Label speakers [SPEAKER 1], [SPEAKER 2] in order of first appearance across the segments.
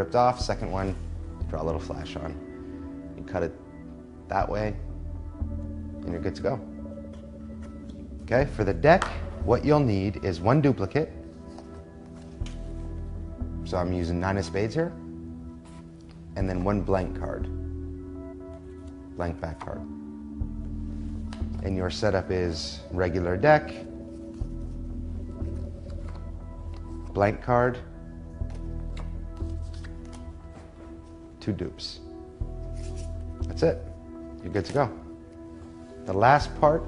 [SPEAKER 1] ripped off. Second one, draw a little flash on. You cut it that way, and you're good to go. Okay, for the deck, what you'll need is one duplicate. So I'm using 9 of spades here, and then one blank card, blank back card. And your setup is regular deck, blank card, 2 dupes. That's it. You're good to go. The last part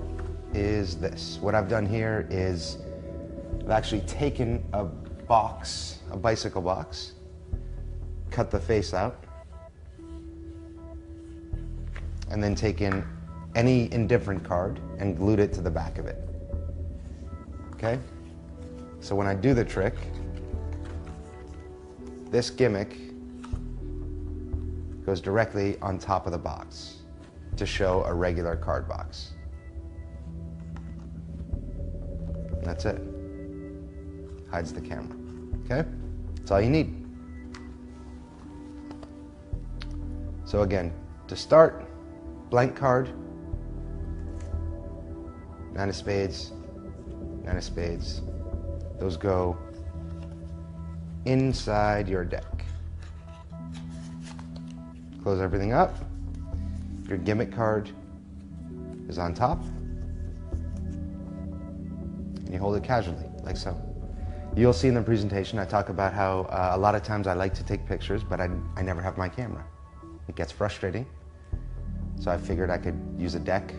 [SPEAKER 1] is this. What I've done here is I've actually taken a box, a bicycle box, cut the face out, and then taken any indifferent card and glued it to the back of it. Okay? So when I do the trick, this gimmick goes directly on top of the box to show a regular card box. And that's it. Hides the camera. Okay? That's all you need. So again, to start, blank card, 9 of spades, 9 of spades. Those go inside your deck. Close everything up. Your gimmick card is on top. And you hold it casually, like so. You'll see in the presentation, I talk about how a lot of times I like to take pictures, but I never have my camera. It gets frustrating. So I figured I could use a deck,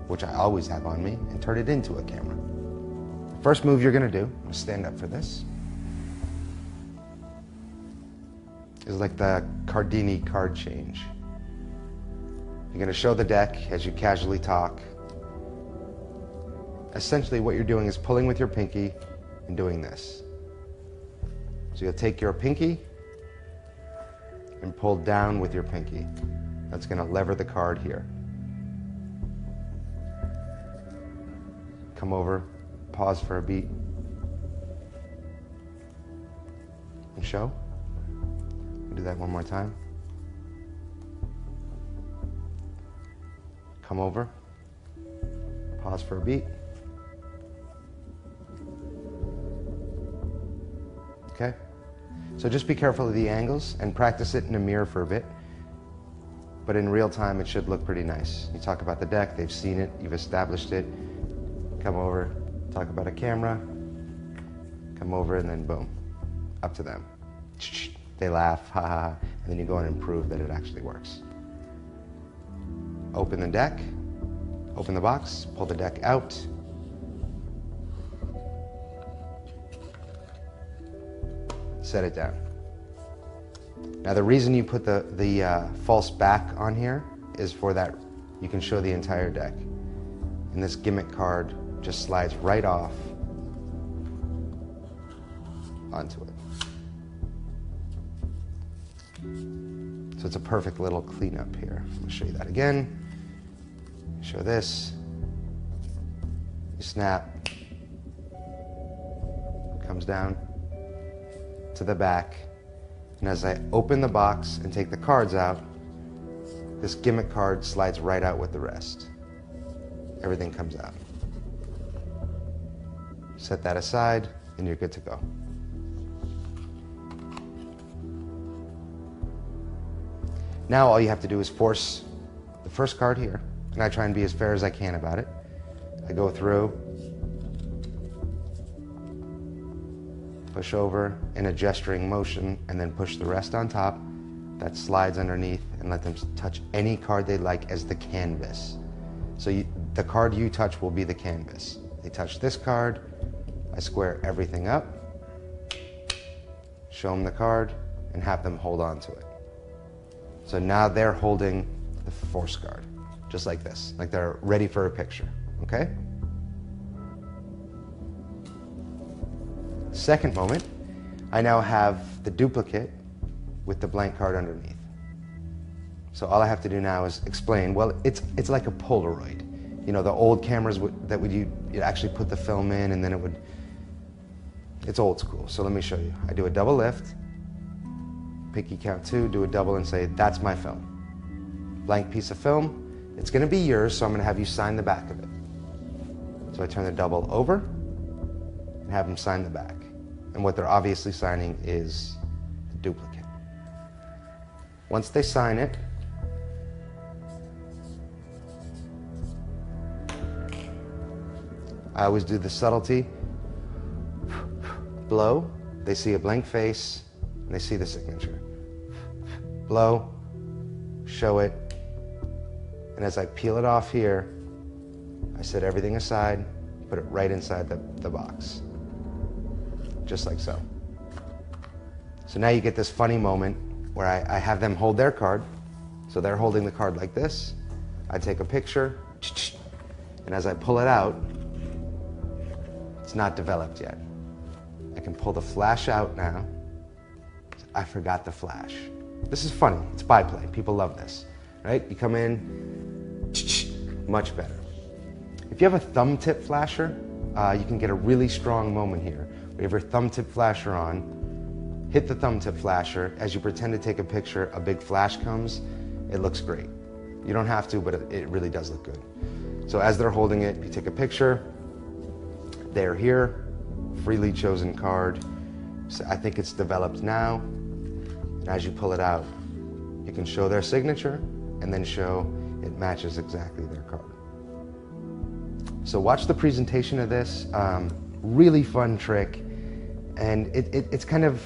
[SPEAKER 1] which I always have on me, and turn it into a camera. First move you're gonna do, I'm gonna stand up for this, is like the Cardini card change. You're gonna show the deck as you casually talk. Essentially what you're doing is pulling with your pinky and doing this. So you'll take your pinky and pull down with your pinky. That's gonna lever the card here. Come over, pause for a beat, and show. Do that one more time. Come over, pause for a beat. Okay? So just be careful of the angles and practice it in a mirror for a bit. But in real time, it should look pretty nice. You talk about the deck, they've seen it, you've established it. Come over, talk about a camera, come over, and then boom, up to them. They laugh, ha ha, and then you go in and prove that it actually works. Open the deck, open the box, pull the deck out. Set it down. Now the reason you put the false back on here is for that you can show the entire deck. And this gimmick card just slides right off onto it. So it's a perfect little cleanup here. I'm gonna show you that again. Show this. You snap. Comes down to the back. And as I open the box and take the cards out, this gimmick card slides right out with the rest. Everything comes out. Set that aside, and you're good to go. Now all you have to do is force the first card here, and I try and be as fair as I can about it. I go through, push over in a gesturing motion, and then push the rest on top. That slides underneath, and let them touch any card they like as the canvas. So the card you touch will be the canvas. They touch this card, I square everything up, show them the card, and have them hold on to it. So now they're holding the force card, just like this, like they're ready for a picture, okay? Second moment, I now have the duplicate with the blank card underneath. So all I have to do now is explain, well, it's like a Polaroid. You know, the old cameras you'd actually put the film in and then it would, it's old school. So let me show you. I do a double lift, pinky count 2, do a double and say, that's my film. Blank piece of film. It's going to be yours, so I'm going to have you sign the back of it. So I turn the double over and have them sign the back. And what they're obviously signing is the duplicate. Once they sign it, I always do the subtlety. Blow, they see a blank face, and they see the signature. Blow, show it, and as I peel it off here, I set everything aside, put it right inside the box. Just like so. So now you get this funny moment where I have them hold their card. So they're holding the card like this. I take a picture, and as I pull it out, it's not developed yet. I can pull the flash out now. I forgot the flash. This is funny, it's byplay, people love this, right? You come in, much better. If you have a thumb tip flasher, you can get a really strong moment here. You have your thumb tip flasher on, hit the thumb tip flasher, as you pretend to take a picture, a big flash comes, it looks great. You don't have to, but it really does look good. So as they're holding it, you take a picture, they're here, freely chosen card. So I think it's developed now. And as you pull it out, you can show their signature and then show it matches exactly their card. So watch the presentation of this. Really fun trick. And it's kind of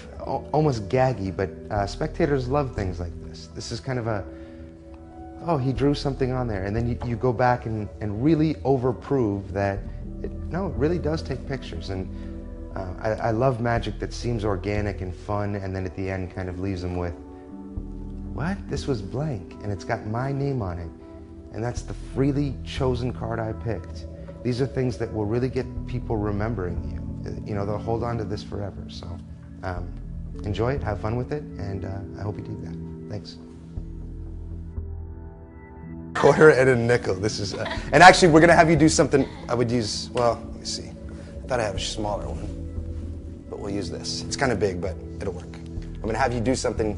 [SPEAKER 1] almost gaggy, but spectators love things like this. This is kind of a, oh, he drew something on there. And then you go back and really overprove that, no, it really does take pictures. And I love magic that seems organic and fun, and then at the end kind of leaves them with, what? This was blank, and it's got my name on it. And that's the freely chosen card I picked. These are things that will really get people remembering you. You know, they'll hold on to this forever. So enjoy it, have fun with it, and I hope you do that. Thanks. Quarter and a nickel. This is, and actually we're gonna have you do something I would use, well, let me see. I thought I had a smaller one, but we'll use this. It's kind of big, but it'll work. I'm gonna have you do something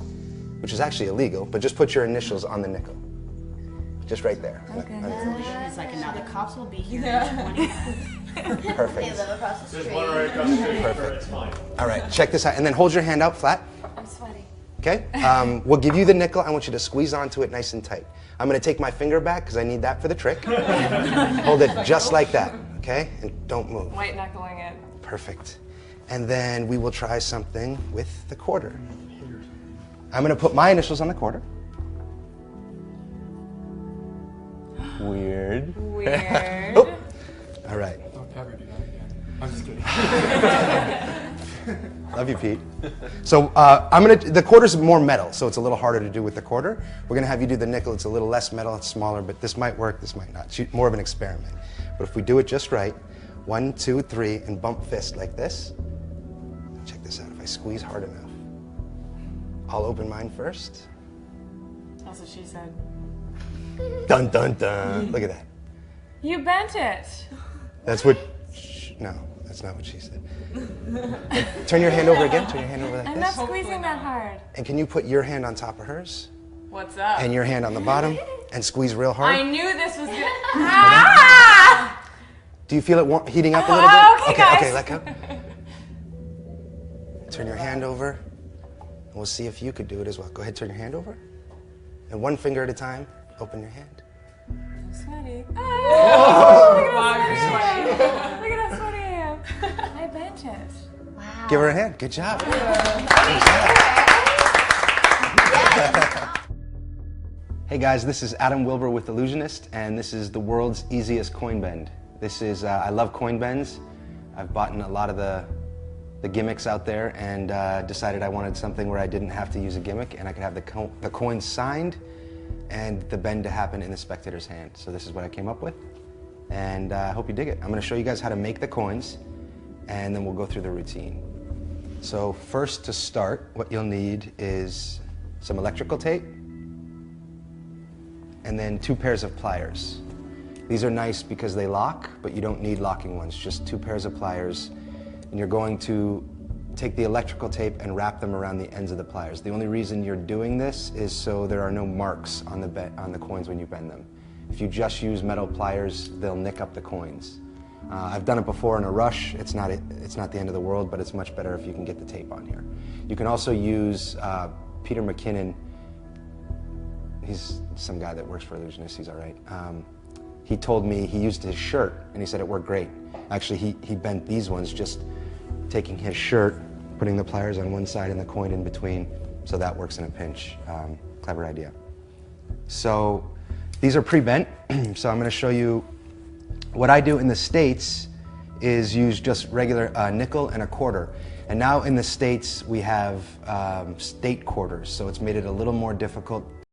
[SPEAKER 1] which is actually illegal, but just put your initials on the nickel. Just right there.
[SPEAKER 2] Okay.
[SPEAKER 3] He's like, and now the cops will be here in 20
[SPEAKER 1] Perfect.
[SPEAKER 4] They live across the
[SPEAKER 5] There's
[SPEAKER 4] street.
[SPEAKER 5] one right across the street.
[SPEAKER 1] Perfect.
[SPEAKER 5] It's fine.
[SPEAKER 1] All right, check this out, and then hold your hand out flat.
[SPEAKER 4] I'm sweaty.
[SPEAKER 1] Okay? We'll give you the nickel. I want you to squeeze onto it nice and tight. I'm going to take my finger back because I need that for the trick. Hold it just like that, okay? And don't move.
[SPEAKER 2] White knuckling it.
[SPEAKER 1] Perfect. And then we will try something with the quarter. I'm going to put my initials on the quarter. Weird.
[SPEAKER 2] Weird.
[SPEAKER 1] Oh. All right.
[SPEAKER 5] Don't ever do that again. I'm just kidding.
[SPEAKER 1] Love you, Pete. So the quarter's more metal, so it's a little harder to do with the quarter. We're gonna have you do the nickel. It's a little less metal, it's smaller, but this might work, this might not. It's more of an experiment. But if we do it just right, 1, 2, 3, and bump fist like this. Check this out, if I squeeze hard enough. I'll open mine first.
[SPEAKER 2] That's what she said.
[SPEAKER 1] Dun, dun, dun. Look at that.
[SPEAKER 2] You bent it.
[SPEAKER 1] That's what, no, that's not what she said. Turn your hand over again, turn your hand over like
[SPEAKER 2] I'm not
[SPEAKER 1] this.
[SPEAKER 2] squeezing that hard.
[SPEAKER 1] And can you put your hand on top of hers?
[SPEAKER 2] What's up?
[SPEAKER 1] And your hand on the bottom, and squeeze real hard?
[SPEAKER 2] I knew this was good. Ah!
[SPEAKER 1] Do you feel it heating up a little bit?
[SPEAKER 2] Oh, okay, guys.
[SPEAKER 1] Okay, let go. Turn your hand over, and we'll see if you could do it as well. Go ahead, turn your hand over. And one finger at a time, open your hand.
[SPEAKER 2] I'm sweaty. Oh, look at how sweaty I am. I bent it.
[SPEAKER 4] Wow.
[SPEAKER 1] Give her a hand. Good job. Hey guys, this is Adam Wilber with Illusionist, and this is the world's easiest coin bend. This is, I love coin bends. I've bought in a lot of the gimmicks out there, and decided I wanted something where I didn't have to use a gimmick and I could have the coins signed and the bend to happen in the spectator's hand. So this is what I came up with, and I hope you dig it. I'm going to show you guys how to make the coins, and then we'll go through the routine. So first, to start, what you'll need is some electrical tape and then 2 pairs of pliers. These are nice because they lock, but you don't need locking ones, just 2 pairs of pliers. And you're going to take the electrical tape and wrap them around the ends of the pliers. The only reason you're doing this is so there are no marks on the coins when you bend them. If you just use metal pliers, they'll nick up the coins. I've done it before in a rush. It's not the end of the world, but it's much better if you can get the tape on here. You can also use Peter McKinnon. He's some guy that works for Illusionists. He's all right. He told me he used his shirt, and he said it worked great. Actually, he bent these ones just taking his shirt, putting the pliers on one side and the coin in between, so that works in a pinch. Clever idea. So these are pre-bent, so I'm going to show you what I do in the States is use just regular nickel and a quarter. And now in the States we have state quarters, so it's made it a little more difficult